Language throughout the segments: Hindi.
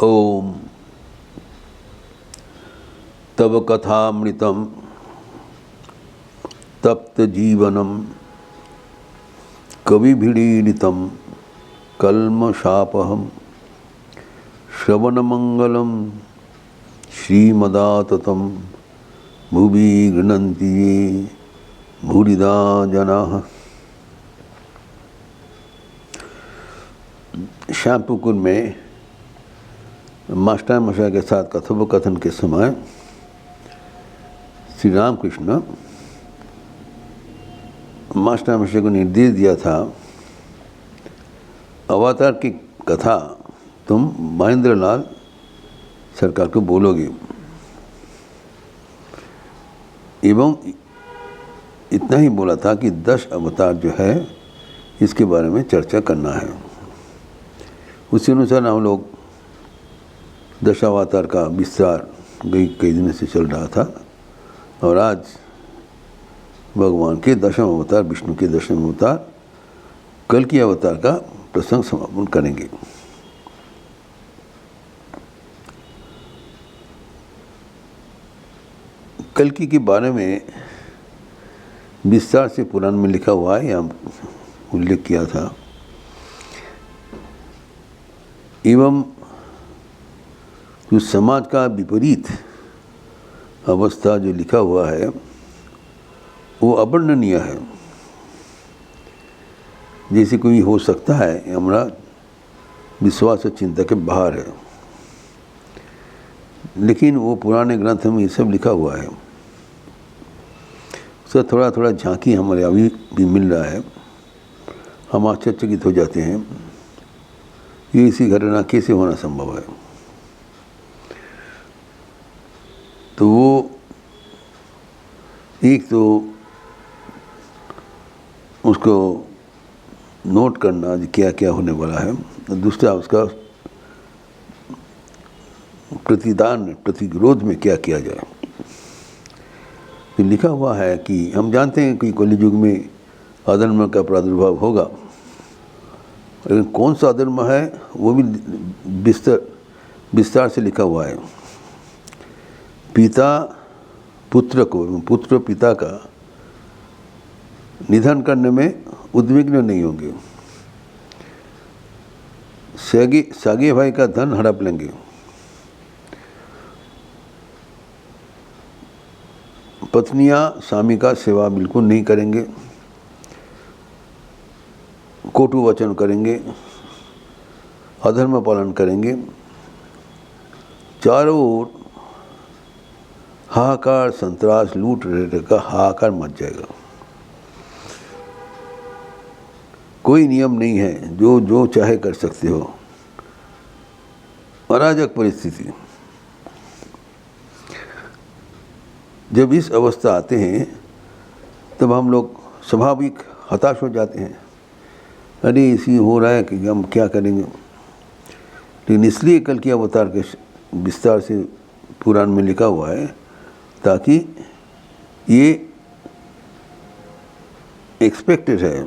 ओम तव कथामृतं तप्त जीवनम कविभिरीडितं कल्मषापहं श्रवणमंगलं श्रीमदाततं भुवि गृह्णन्ति ये भूरिदा जनाः। श्यामपुकुर में मास्टर मशा के साथ कथोपकथन के समय श्री रामकृष्ण मास्टर मशा को निर्देश दिया था, अवतार की कथा तुम महेंद्र लाल सरकार को बोलोगे एवं इतना ही बोला था कि 10 अवतार जो है इसके बारे में चर्चा करना है। उसी अनुसार हम लोग 10 अवतार का विस्तार कई दिनों से चल रहा था और आज भगवान के 10वें अवतार, विष्णु के 10वें अवतार कल की अवतार का प्रसंग समापन करेंगे। कल्कि के बारे में विस्तार से पुराण में लिखा हुआ है या उल्लेख किया था एवं जो समाज का विपरीत अवस्था जो लिखा हुआ है वो अवर्णनीय है। जैसे कोई हो सकता है हमारा विश्वास और चिंता के बाहर है, लेकिन वो पुराने ग्रंथ में ये सब लिखा हुआ है। उसका थोड़ा थोड़ा झांकी हमारे अभी भी मिल रहा है। हम आश्चर्यचकित हो जाते हैं ये ऐसी घटना कैसे होना संभव है। तो वो एक तो उसको नोट करना क्या क्या होने वाला है, दूसरा उसका प्रतिरोध में क्या किया जाए। तो लिखा हुआ है कि हम जानते हैं कि कलियुग में अधर्म का प्रादुर्भाव होगा, लेकिन कौन सा अधर्म है वो भी विस्तार से लिखा हुआ है। पिता पुत्र को, पुत्र पिता का निधन करने में उद्विग्न नहीं होंगे, सागे भाई का धन हड़प लेंगे, पत्नियां स्वामी का सेवा बिल्कुल नहीं करेंगे, कोटु वचन करेंगे, अधर्म पालन करेंगे, चारों ओर हाहाकार, संतरास, लूट का हाहाकार मच जाएगा। कोई नियम नहीं है, जो चाहे कर सकते हो, अराजक परिस्थिति। जब इस अवस्था आते हैं तब हम लोग स्वाभाविक हताश हो जाते हैं, अरे इसी हो रहा है कि हम क्या करेंगे। लेकिन इसलिए कल की अवतार के विस्तार से पुराण में लिखा हुआ है ताकि ये एक्सपेक्टेड है,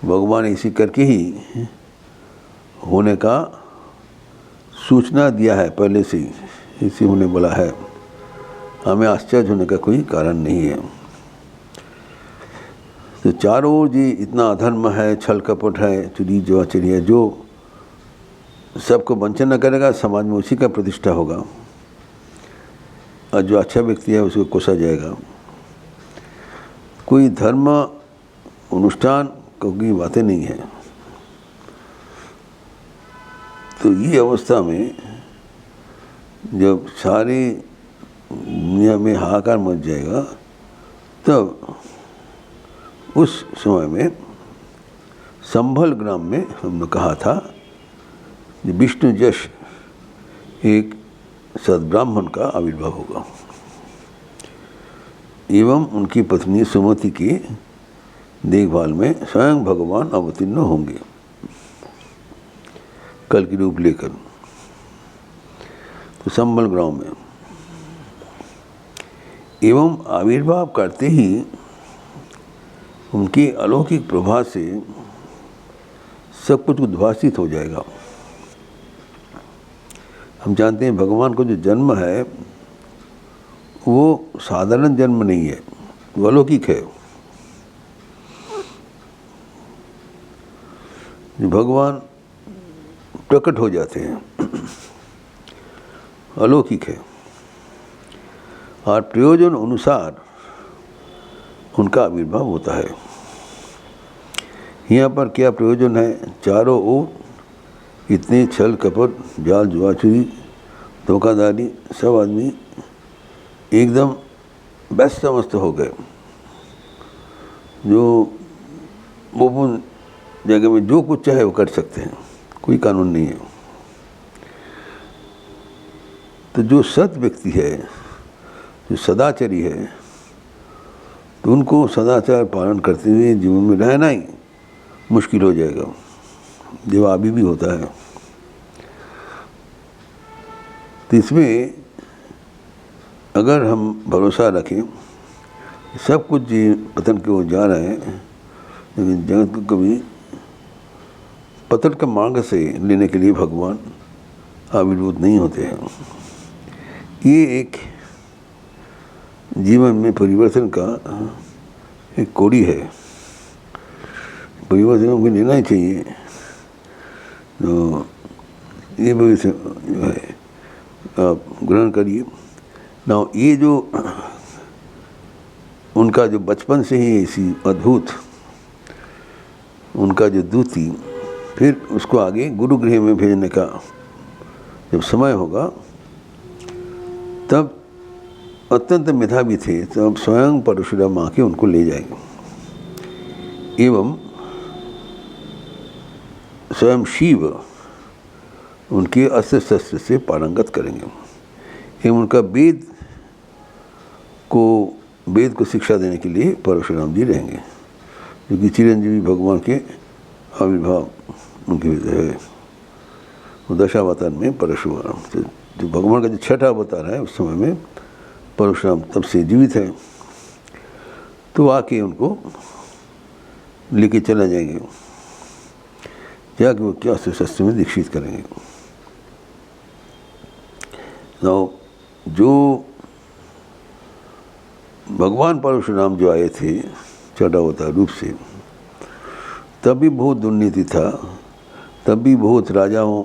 भगवान इसी करके ही होने का सूचना दिया है, पहले से ही इसी होने वाला है। हमें आश्चर्य होने का कोई कारण नहीं है। तो चारों ओर जी इतना अधर्म है, छल कपट है, चुरी चोरी है, जो सबको वंचन न करेगा समाज में उसी का प्रतिष्ठा होगा और जो अच्छा व्यक्ति है उसको कोसा जाएगा। कोई धर्म अनुष्ठान की बातें नहीं है। तो ये अवस्था में जब सारी दुनिया में हाहाकार मच जाएगा तब उस समय में संभल ग्राम में हमने कहा था विष्णु जश एक सद्ब्राह्मण का आविर्भाव होगा एवं उनकी पत्नी सुमति की देखभाल में स्वयं भगवान अवतीर्ण होंगे कल की रूप लेकर। तो संभल ग्राम में एवं आविर्भाव करते ही उनकी अलौकिक प्रभा से सब कुछ उद्भासित हो जाएगा। हम जानते हैं भगवान को जो जन्म है वो साधारण जन्म नहीं है, वो अलौकिक है। भगवान प्रकट हो जाते हैं, अलौकिक है, और प्रयोजन अनुसार उनका आविर्भाव होता है। यहाँ पर क्या प्रयोजन है? चारों ओर इतने छल कपट, जाल जुआचुरी, धोखाधड़ी, सब आदमी एकदम व्यस्त मस्त हो गए। जो वो जगह में जो कुछ चाहे वो कर सकते हैं, कोई कानून नहीं है। तो जो सत व्यक्ति है, जो सदाचारी है, तो उनको सदाचार पालन करते हुए जीवन में रहना ही मुश्किल हो जाएगा, जो अभी भी होता है। तो इसमें अगर हम भरोसा रखें, सब कुछ पतन की ओर जा रहे हैं, लेकिन जगत को कभी पतन के मार्ग से लेने के लिए भगवान आविर्भूत नहीं होते हैं। ये एक जीवन में परिवर्तन का एक कोड़ी है। परिवर्तन हमको लेना ही चाहिए। तो ये भविष्य जो है आप ग्रहण करिए ना। ये जो उनका जो बचपन से ही ऐसी अद्भुत उनका जो दूती, फिर उसको आगे गुरुगृह में भेजने का जब समय होगा, तब अत्यंत मेधावी थे, तब स्वयं परशुराम आके उनको ले जाएंगे एवं स्वयं शिव उनके अस्त्र शस्त्र से पारंगत करेंगे एवं उनका वेद को शिक्षा देने के लिए परशुराम जी रहेंगे, क्योंकि चिरंजीवी भगवान के आविर्भाव उनके है। वो दशावतार में परशुराम, जो भगवान का जो छठा अवतार है उस समय में परशुराम तब से जीवित है। तो आके उनको लेके चला जाएंगे, जाके वो क्या शस्त्र में दीक्षित करेंगे। जो भगवान परशुराम जो आए थे छठा अवतार रूप से, तब भी बहुत दुर्नीति था, तब भी बहुत राजाओं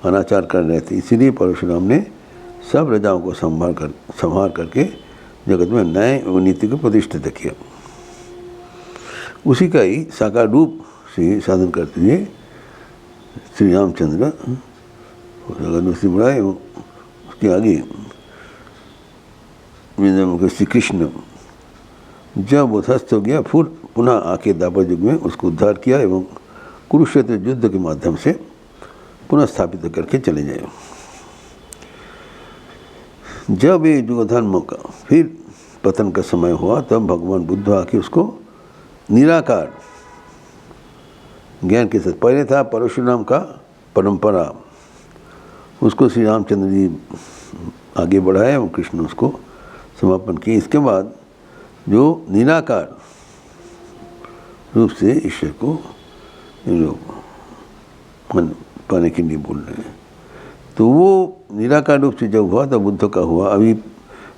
अनाचार कर रहे थे। इसीलिए परशुराम ने सब राजाओं को संभाल करके जगत में न्याय और नीति को प्रतिष्ठित किया। उसी का ही साकार रूप से साधन करते हुए श्री रामचंद्र जगत बढ़ाए। उसके आगे श्री कृष्ण जब वो ध्वस्त हो गया, फिर पुनः आके द्वापर युग में उसको उद्धार किया एवं कुरुक्षेत्र युद्ध के माध्यम से पुनः स्थापित करके चले जाए। जब ये युगधर्म का फिर पतन का समय हुआ, तब भगवान बुद्ध आके उसको निराकार ज्ञान के साथ, पहले था परशुराम का परंपरा, उसको श्री रामचंद्र जी आगे बढ़ाए और कृष्ण उसको समापन किए। इसके बाद जो निराकार रूप से ईश्वर को इन लोग पाने के लिए बोल रहे हैं, तो वो निराकार रूप से जब हुआ तब बुद्ध का हुआ। अभी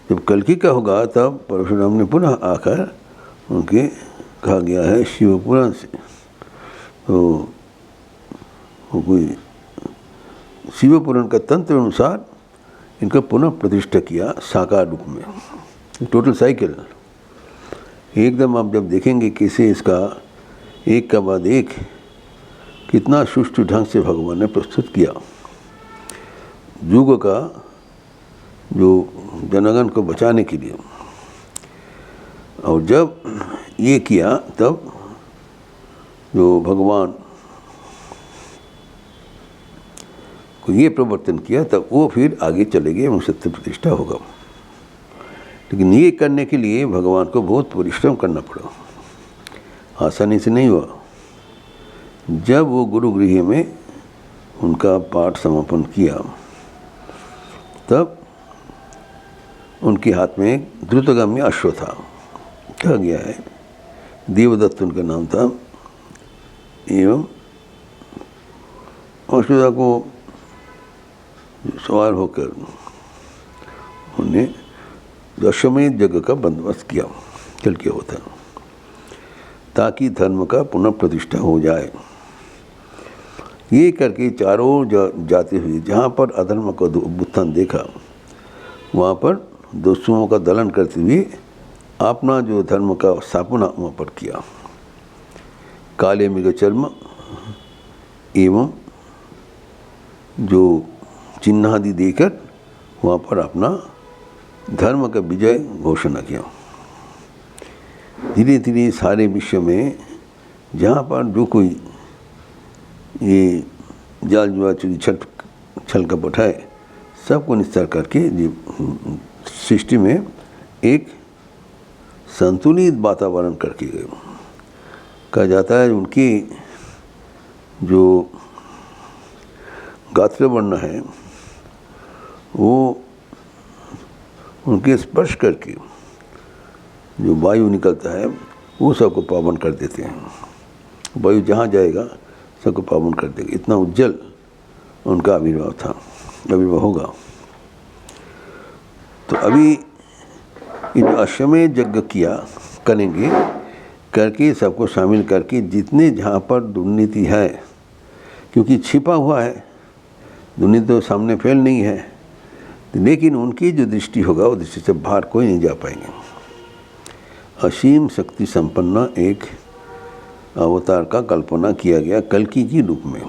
जब कल्कि का होगा तब परशुराम ने पुनः आकर उनके कहा गया है शिव पुराण से, तो वो कोई शिव पुराण का तंत्र अनुसार इनका पुनः प्रतिष्ठा किया साकार रूप में। टोटल साइकिल एकदम आप जब देखेंगे कैसे इसका एक का बाद एक कितना सुष्ठु ढंग से भगवान ने प्रस्तुत किया। युग का जो जनगण को बचाने के लिए, और जब ये किया तब जो भगवान को ये प्रवर्तन किया, तब वो फिर आगे चले गए एवं सत्य प्रतिष्ठा होगा। लेकिन ये करने के लिए भगवान को बहुत परिश्रम करना पड़ा, आसानी से नहीं हुआ। जब वो गुरुगृह में उनका पाठ समापन किया, तब उनके हाथ में एक द्रुतगामी अश्व था, कहा गया है देवदत्त उनका नाम था। एवं अश्वदा को सवार होकर उन्हें दशमेध यज्ञ का बंदोबस्त किया, कल्कि अवतार, ताकि धर्म का पुनः प्रतिष्ठा हो जाए। ये करके चारों ओर जाते हुए जहाँ पर अधर्म का उत्थान देखा, वहाँ पर दोस्तों का दलन करते हुए अपना जो धर्म का स्थापना वहाँ पर किया। काले मृग चर्म एवं जो चिन्ह आदि देकर वहाँ पर अपना धर्म का विजय घोषणा किया। धीरे धीरे सारे विश्व में जहाँ पर जो कोई ये जाल जुआ चोरी छल कपट है, सबको निस्तार करके सृष्टि में एक संतुलित वातावरण करके गए। कहा जाता है उनकी जो गात्र वर्ण है वो उनके स्पर्श करके जो वायु निकलता है वो सबको पावन कर देते हैं। वायु जहाँ जाएगा सबको पावन कर देगा। इतना उज्जवल उनका आविर्भाव था, आविर्भाव होगा। तो अभी इन अश्वमेध यज्ञ किया करेंगे, करके सबको शामिल करके जितने जहाँ पर दुर्नीति है, क्योंकि छिपा हुआ है, दुर्नीति तो सामने फैल नहीं है, लेकिन उनकी जो दृष्टि होगा वो दृष्टि से बाहर कोई नहीं जा पाएंगे। असीम शक्ति संपन्न एक अवतार का कल्पना किया गया कल्कि की रूप में।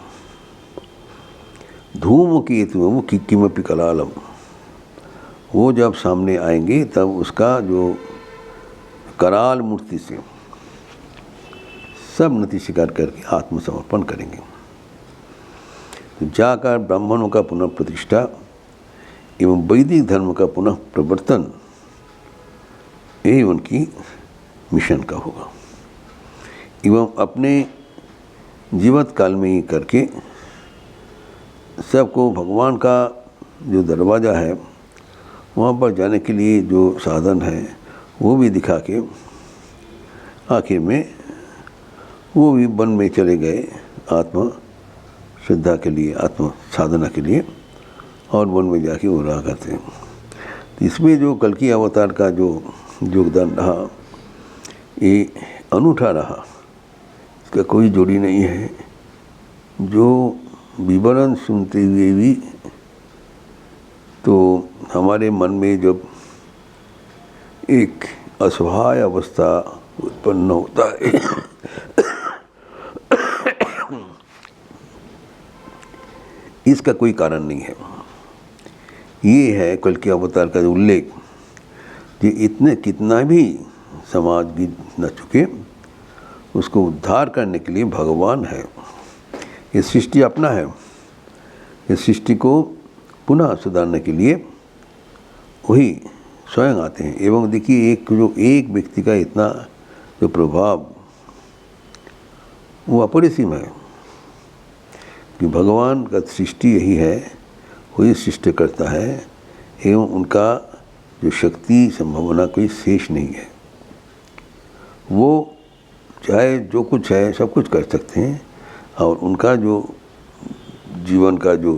धूमकेतु किमपि कलालम, वो जब सामने आएंगे तब उसका जो कराल मूर्ति से सब नति स्वीकार करके आत्मसमर्पण करेंगे। तो जाकर ब्राह्मणों का पुनः प्रतिष्ठा एवं वैदिक धर्म का पुनः प्रवर्तन, यही उनकी मिशन का होगा। एवं अपने जीवित काल में ही करके सबको भगवान का जो दरवाज़ा है वहाँ पर जाने के लिए जो साधन है वो भी दिखा के आखिर में वो भी वन में चले गए आत्म श्रद्धा के लिए, आत्म साधना के लिए, और वन में जाके वो रहा करते हैं। तो इसमें जो कल्कि अवतार का जो योगदान रहा ये अनूठा रहा, इसका कोई जोड़ी नहीं है। जो विवरण सुनते हुए भी तो हमारे मन में जब एक असहाय अवस्था उत्पन्न होता है इसका कोई कारण नहीं है। ये है कल्कि अवतार का उल्लेख कि इतने कितना भी समाज गिर न चुके, उसको उद्धार करने के लिए भगवान है। ये सृष्टि अपना है, इस सृष्टि को पुनः सुधारने के लिए वही स्वयं आते हैं। एवं देखिए एक व्यक्ति का इतना जो प्रभाव वो अपरिसीम है कि भगवान का सृष्टि यही है, वही सृष्टि करता है एवं उनका जो शक्ति संभावना कोई शेष नहीं है। वो चाहे जो कुछ है सब कुछ कर सकते हैं, और उनका जो जीवन का जो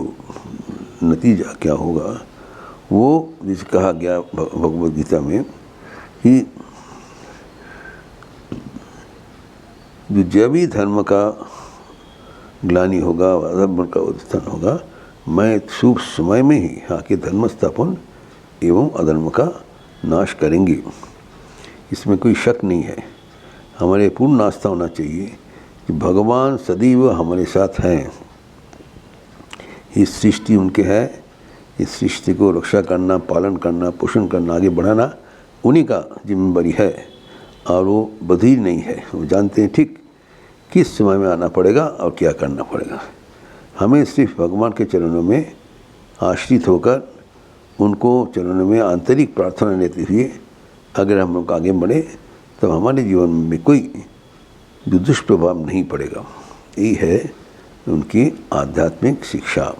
नतीजा क्या होगा वो जिसे कहा गया भगवद गीता में कि जो जब भी धर्म का ग्लानि होगा, अधर्म का उत्थान होगा, मैं शुभ समय में ही आके धर्म स्थापन एवं अधर्म का नाश करेंगे। इसमें कोई शक नहीं है। हमारे पूर्ण आस्था होना चाहिए कि भगवान सदैव हमारे साथ हैं। इस सृष्टि उनके है, इस सृष्टि को रक्षा करना, पालन करना, पोषण करना, आगे बढ़ाना उन्हीं का जिम्मेदारी है, और वो बधिर नहीं है। वो जानते हैं ठीक किस समय में आना पड़ेगा और क्या करना पड़ेगा। हमें सिर्फ भगवान के चरणों में आश्रित होकर उनको चरणों में आंतरिक प्रार्थना लेते हुए अगर हम लोग आगे बढ़े तो हमारे जीवन में कोई दुष्प्रभाव नहीं पड़ेगा। यही है उनकी आध्यात्मिक शिक्षा।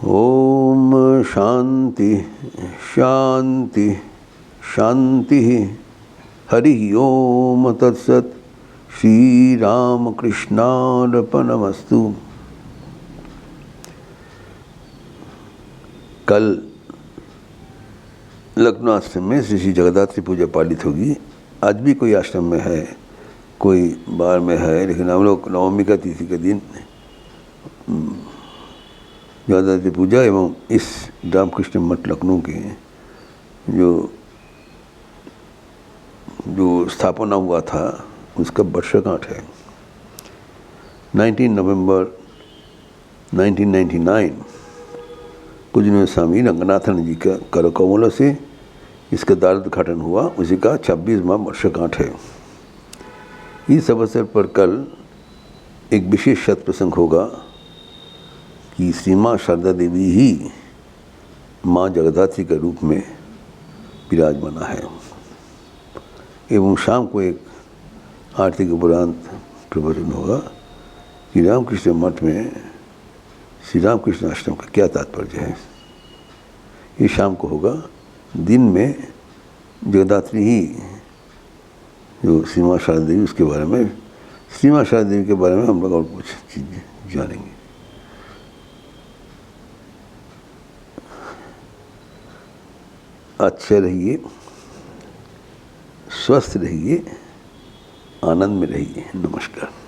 ओम शांति शांति शांति। हरि ओम तत्सत। श्री राम कृष्णार्पणमस्तु। कल लखनऊ आश्रम में श्री श्री जगद्धात्री पूजा पालित होगी। आज भी कोई आश्रम में है, कोई बाहर में है, लेकिन हम लोग नवमी का तिथि के दिन जगद्धात्री पूजा एवं इस रामकृष्ण मठ लखनऊ के जो स्थापना हुआ था उसका वर्षगांठ है। 19 नवंबर 1999 पूजनीय स्वामी रंगनाथन जी का करकमलों से इसका द्वार उद्घाटन हुआ, उसी का 26वां वर्षगांठ है। इस अवसर पर कल एक विशेष सत्प्रसंग होगा कि श्री माँ शारदा देवी ही माँ जगद्धात्री के रूप में विराजमाना है। एवं शाम को एक आरती के उपरांत प्रवचन होगा कि रामकृष्ण मठ में श्री रामकृष्ण आश्रम का क्या तात्पर्य है। ये शाम को होगा। दिन में जगद्धात्री ही जो श्री माँ शारदा देवी, उसके बारे में, श्री माँ शारदा देवी के बारे में हम लोग और कुछ चीज़ें जानेंगे। अच्छे रहिए, स्वस्थ रहिए, आनंद में रहिए। नमस्कार।